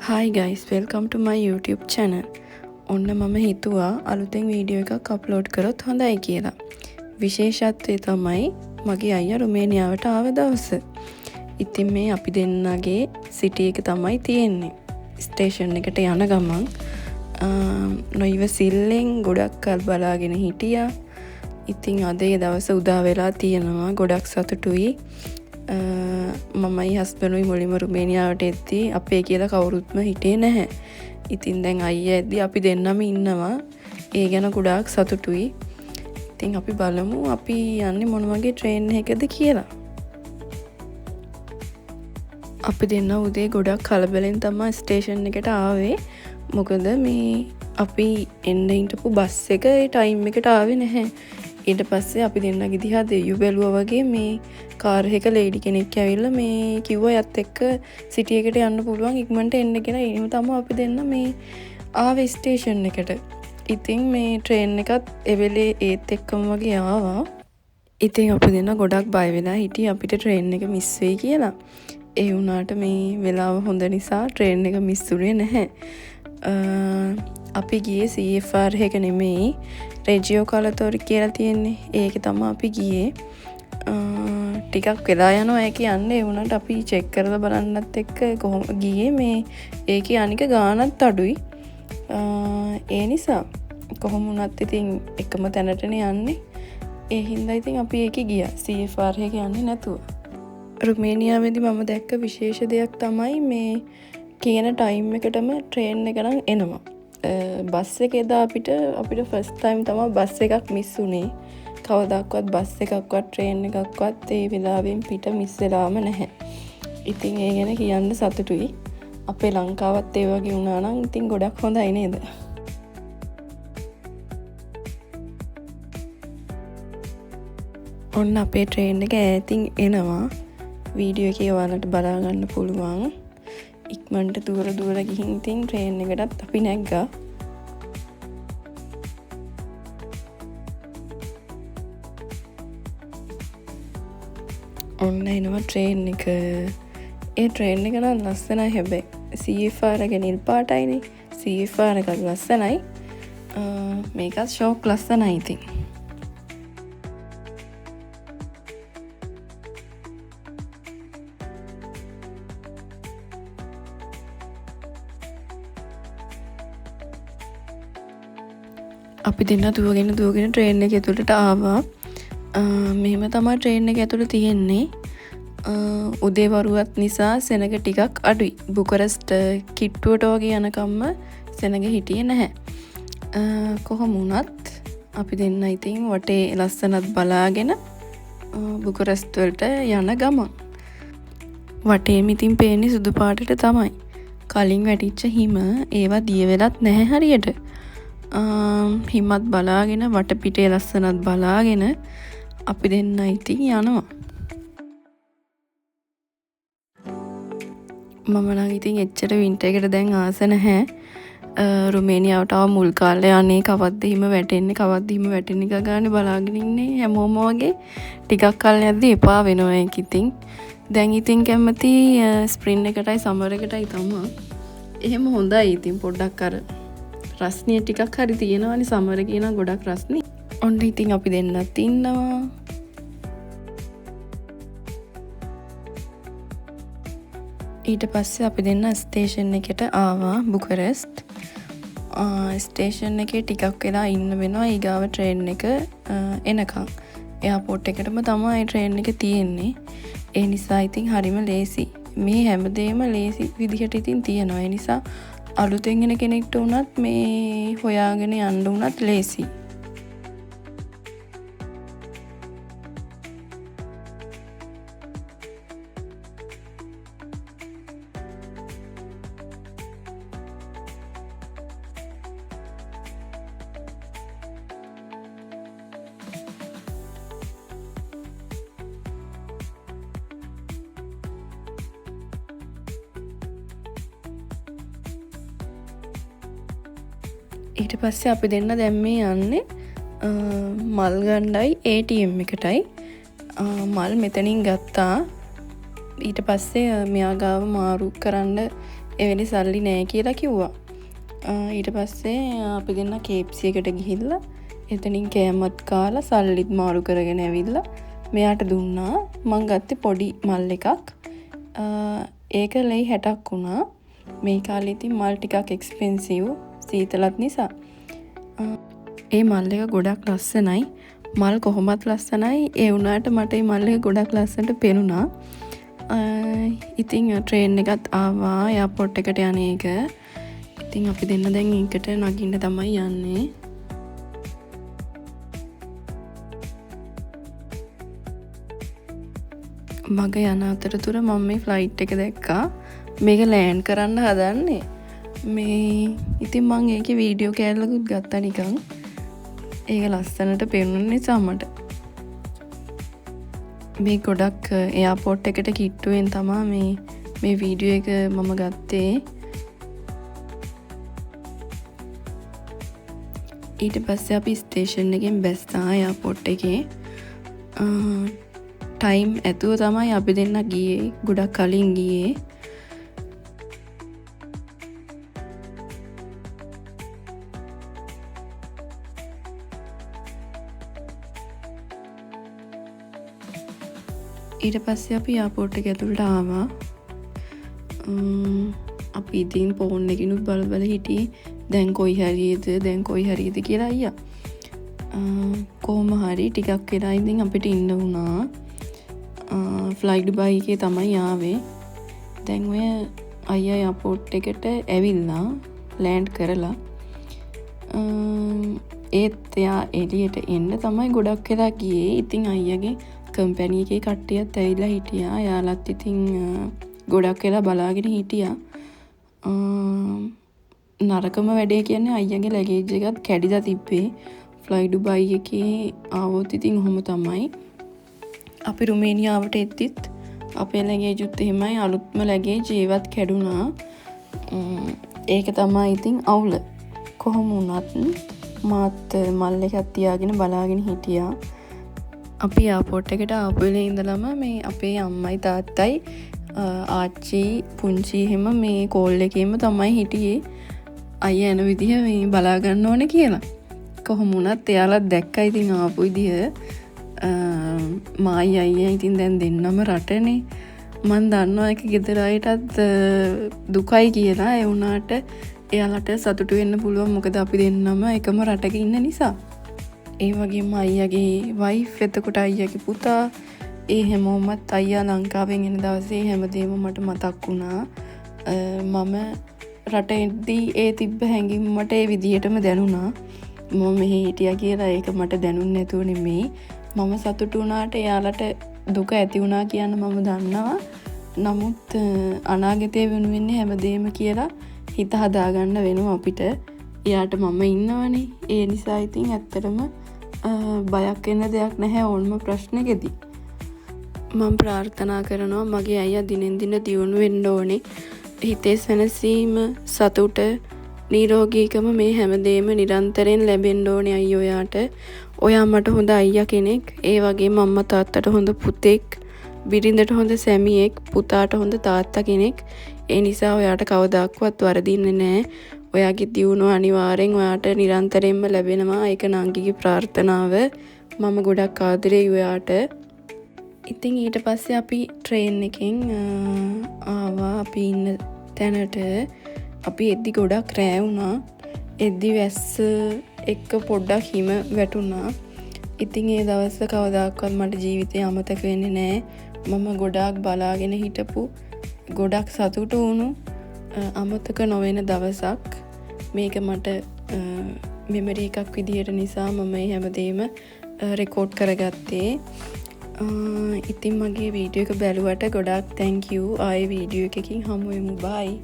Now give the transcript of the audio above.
Hi guys, welcome to my YouTube channel. ඔන්න මම හිතුවා අලුතෙන් වීඩියෝ එකක් අප්ලෝඩ් කරොත් හොඳයි කියලා. විශේෂත්වය තමයි මගේ අයියා රුමේනියාවට ආව දවස. ඉතින් මේ අපි දෙන්නගේ සිටි එක තමයි තියෙන්නේ. ස්ටේෂන් එකට යන ගමන් නොයිවසිල්ලෙන් ගොඩක් කල් බලාගෙන හිටියා. ඉතින් අද ඒ දවස උදා වෙලා තියෙනවා. ගොඩක් සතුටුයි. මමයි හස්බන්ඩුයි මුලින්ම රුමේනියාවට එද්දී අපේ කියලා කවුරුත්ම හිටියේ නැහැ. ඉතින් දැන් අයියා එද්දී අපි දෙන්නම ඉන්නවා. ඒ ගැන ගොඩාක් සතුටුයි. ඉතින් අපි බලමු අපි යන්නේ මොන වගේ ට්‍රේන් එකකද කියලා. අපි දෙන්න උදේ ගොඩක් කලබලෙන් තමයි ස්ටේෂන් එකට ආවේ. මොකද මේ අපි එන්න හිටපු බස් එක ඒ ටයිම් එකට ආවේ නැහැ. ඊට පස්සේ අපි දෙන්නගේ දිහා දෙයියෝ බැලුවා වගේ මේ කාර් එක ලේඩි කෙනෙක් ඇවිල්ලා මේ කිව්වා යත් එක්ක සිටි එකට යන්න පුළුවන් ඉක්මනට එන්න කියලා. එහෙම තමයි අපි දෙන්න මේ ආවේ ස්ටේෂන් එකට. ඉතින් මේ ට්‍රේන් එකත් ඒ වෙලේ ඒත් එක්කම වගේ ආවා. ඉතින් අපි දෙන්න ගොඩක් බය වෙලා හිටියේ අපිට ට්‍රේන් එක මිස් වෙයි කියලා. ඒ වුණාට මේ වෙලාව හොඳ නිසා ට්‍රේන් එක මිස් වුණේ නැහැ. අපි ගියේ CFR එක නෙමෙයි රෙජියෝ කලතෝරි කියලා තියෙන්නේ. ඒක තමයි අපි ගියේ. ටිකක් වෙලා යනවා ඒ කියන්නේ. ඒ වුණාට අපි චෙක් කරලා බලන්නත් එක්ක කොහොම ගියේ මේ ඒකේ අනික ගානත් අඩුයි. ඒ නිසා කොහොම වුණත් ඉතින් එකම තැනටනේ යන්නේ. ඒ හින්දා ඉතින් අපි ඒකේ ගියා. CFR එක යන්නේ නැතුව. රුමේනියාවේදී මම දැක්ක විශේෂ දෙයක් තමයි මේ කියන ටයිම් එකටම ට්‍රේන් එක නම් එනවා. බස් එක එදා අපිට ෆස්ට් ටයිම් තමයි බස් එකක් මිස් වුණේ. කවදාවත් බස් එකක්වත් ට්‍රේන් එකක්වත් ඒ වෙලාවෙන් පිට මිස් වෙලාම නැහැ. ඉතින් ඒ ගැන කියන්න සතුටුයි. අපේ ලංකාවත් ඒ වගේ වුණා නම් ඉතින් ගොඩක් හොඳයි නේද? ඔන්න අපේ ට්‍රේන් එක ඈතින් එනවා. වීඩියෝ එකේ ඔයාලට බලා ගන්න පුළුවන්. ඉක්මනට දුර ගිහින් ඉතින් ට්‍රේන් එකටත් අපි නැග්ගා. ඔන්න එනවා ට්‍රේන් එක. ඒ ට්‍රේන් එක නම් ලස්සනයි හැබැයි. CFR එක නිල් පාටයිනේ. CFR එකත් ලස්සනයි. මේකත් ෂෝක් ලස්සනයි ඉතින්. අපි දෙන්න දුවගෙන ට්‍රේන් එක ඇතුළට ආවා. මෙහෙම තමයි ට්‍රේන් එක ඇතුළේ තියෙන්නේ. උදේ වරුවත් නිසා සෙනග ටිකක් අඩුයි. බුකරස්ට් කිට්ටුවට වගේ යනකම්ම සෙනග හිටියේ නැහැ. කොහොම වුණත් අපි දෙන්න ඉතින් වටේ ලස්සනත් බලාගෙන බුකරස්ට් වලට යන ගමන් වටේම ඉතින් පේන්නේ සුදු පාටට තමයි. කලින් වැටිච්ච හිම ඒවා දිය වෙලත් නැහැ හරියට. හිමත් බලාගෙන වටපිටේ ලස්සනත් බලාගෙන අපි දෙන්න ඉතින් යනවා. මම නම් ඉතින් එච්චර වින්ටර් එකට දැන් ආස නැහැ. රුමේනියාවට ආව මුල් කාලේ අනේ කවද්ද හිම වැටෙන්නේ ගානේ බලාගෙන ඉන්නේ හැමෝම වගේ. ටිකක් කල් යද්දි එපා වෙනවා ඒක ඉතින්. දැන් ඉතින් කැමති ස්ප්‍රින් එකටයි සමර් එකටයි තමයි. එහෙම හොඳයි ඉතින් පොඩ්ඩක් අර රස්නිය ටිකක් හරි තියෙනවානේ. සමර කියන ගොඩක් රස්නි. ඔන්න ඉතින් අපි දෙන්නත් ඉන්නවා. ඊට පස්සේ අපි දෙන්න ස්ටේෂන් එකට ආවා බුකරෙස්ට්. ස්ටේෂන් එකේ ටිකක් වෙලා ඉන්න වෙනවා ඊගාව ට්‍රේන් එක එනකම්. එයාපෝට් එකටම තමයි ට්‍රේන් එක තියෙන්නේ. ඒ නිසා ඉතින් හරිම ලේසි. මේ හැමදේම ලේසි විදිහට ඉතින් තියෙනවා. ඒ නිසා අලුතෙන් එන කෙනෙක්ට වුණත් මේ හොයාගෙන යන්න වුණත් ලේසි. ඊට පස්සේ අපි දෙන්න දැන් මේ යන්නේ මල් ගණ්ඩයි ATM එකටයි. මල් මෙතනින් ගත්තා. ඊට පස්සේ මෙයා ගාව මාරු කරන්න එවැනි සල්ලි නෑ කියලා කිව්වා. ඊට පස්සේ අපි දෙන්න KFC එකට ගිහිල්ලා එතනින් කෑමත් කාලා සල්ලිත් මාරු කරගෙන ඇවිල්ලා මෙයාට දුන්නා. මං ගත්තේ පොඩි මල් එකක්. ඒක ලයි 60ක් වුණා. මේ කාලේ ඉතින් මල් ටිකක් එක්ස්පෙන්සිව් සීතලත් නිසා. ඒ මල් එක ගොඩක් ලස්සනයි. මල් කොහොමත් ලස්සනයි. ඒ වුණාට මට මේ මල් එක ගොඩක් ලස්සනට පෙනුණා. ඉතින් ට්‍රේන් එකත් ආවා එයාපෝට් එකට යන එක. ඉතින් අපි දෙන්න දැන් ඒකට නගින්න තමයි යන්නේ. මග යන අතරතුර මම මේ ෆ්ලයිට් එක දැක්කා. මේක ලෑන්ඩ් කරන්න හදන්නේ. මේ ඉතින් මං ඒකේ වීඩියෝ කෑල්ලකුත් ගත්තා නිකන්. ඒක ලස්සනට පෙනුන නිසා මට. මේ ගොඩක් එයාපෝට් එකට කිට්ටුවෙන් තමයි මේ වීඩියෝ එක මම ගත්තේ. ඊට පස්සේ අපි ස්ටේෂන් එකෙන් බැස්සා එයාපෝට් එකේ. ටයිම් ඇතුව තමයි අපි දෙන්න ගියේ. ගොඩක් කලින් ගියේ. ඊට පස්සේ අපි එයාපෝට් එක ඇතුළට ආවා. අපි ඉතින් ෆෝන් එකකිනුත් බල හිටියේ දැන් කොයි හරියද කියලා අයියා. කොහොම හරි ටිකක් වෙලා ඉඳන් අපිට ඉන්න වුණා. ෆ්ලයි ඩුබායි එකේ තමයි ආවේ. දැන් ඔය අයියා එයාපෝට් එකට ඇවිල්ලා ලෑන්ඩ් කරලා ඒත් එයා එළියට එන්න තමයි ගොඩක් වෙලා ගියේ. ඉතින් අයියාගේ කම්පැනි එකේ කට්ටියත් ඇවිල්ලා හිටියා. යාළුවත් ඉතින් ගොඩක් වෙලා බලාගෙන හිටියා. නරකම වැඩේ කියන්නේ අයියාගේ ලැගේජ් එකත් කැඩිලා තිබ්බේ. ෆ්ලයි ඩුබායි එකේ ආවොත් ඉතින් ඔහොම තමයි. අපි රුමේනියාවට එද්දිත් අපේ ලැගේජුත් එහෙමයි. අලුත්ම ලැගේජ් ඒවත් කැඩුනා. ඒක තමයි ඉතින් අවුල. කොහොම වුණත් මාත් මල් එකක් තියාගෙන බලාගෙන හිටියා. අපි එයාපෝට් එකට ආපු වෙලේ ඉඳලම මේ අපේ අම්මයි තාත්තයි ආච්චි පුංචි එහෙම මේ කෝල් එකේම තමයි හිටියේ. අයියා එන විදිහ මේ බලා ගන්න ඕනේ කියලා. කොහොම වුණත් එයාලත් දැක්කා ඉතින් ආපු විදිහ. මායි අයියා ඉතින් දැන් දෙන්නම රටනේ. මන් දන්නවා ඒක ගෙදර අයටත් දුකයි කියලා. ඒ වුණාට එයාලට සතුටු වෙන්න පුළුවන්. මොකද අපි දෙන්නම එකම රටක ඉන්න නිසා. ඒ වගේම අයියාගේ වයිෆ්, එතකොට අයියාගේ පුතා, ඒ හැමෝමත් අයියා ලංකාවෙන් එන දවසේ හැමදේම මට මතක් වුණා. මම රට එද්දී ඒ තිබ්බ හැඟීම් මට ඒ විදිහටම දැනුණා. මම මෙහෙ හිටියා කියලා ඒක මට දැනුන්නේ නැතුව නෙමෙයි. මම සතුටු වුණාට එයාලට දුක ඇති වුණා කියන්න මම දන්නවා. නමුත් අනාගතය වෙනුවෙන් හැමදේම කියලා හිත හදාගන්න වෙනවා අපිට. එයාට මම ඉන්නවනේ. ඒ නිසා ඉතින් ඇත්තටම බයක් වෙන්න දෙයක් නැහැ ඕනම ප්‍රශ්නකෙදී. මම ප්‍රාර්ථනා කරනවා මගේ අයියා දිනෙන් දින දියුණු වෙන්න ඕනේ. හිතේ සැනසීම, සතුට, නිරෝගීකම මේ හැමදේම නිරන්තරයෙන් ලැබෙන්න ඕනේ අයියෝ යාට. ඔයා මට හොඳ අයියා කෙනෙක්. ඒ වගේම අම්මා තාත්තට හොඳ පුතෙක්, බිරිඳට හොඳ සැමියෙක්, පුතාට හොඳ තාත්තා කෙනෙක්. ඒ නිසා ඔයාට කවදාක්වත් වරදින්නේ නැහැ. ඔයාගේ දියුණුව අනිවාර්යෙන් ඔයාට නිරන්තරයෙන්ම ලැබෙනවා. ඒක නංගිගේ ප්‍රාර්ථනාව. මම ගොඩක් ආදරෙයි ඔයාට. ඉතින් ඊට පස්සේ අපි ට්‍රේන් එකෙන් ආවා අපි ඉන්න තැනට. අපි එද්දි ගොඩක් රෑ වුණා. එද්දි වැස්ස එක්ක පොඩ්ඩක් හිම වැටුණා. ඉතින් ඒ දවස් කවදාකවත් මට ජීවිතේ අමතක වෙන්නේ නැහැ. මම ගොඩාක් බලාගෙන හිටපු, ගොඩක් සතුටු වුණු, අමතක නොවන දවසක්. මේක මට මෙමරි එකක් විදිහට නිසා මම මේ හැමදේම රෙකෝඩ් කරගත්තේ. ඉතින් මගේ වීඩියෝ එක බැලුවට ගොඩාක් thank you. ආයේ වීඩියෝ එකකින් හමු වෙමු. bye.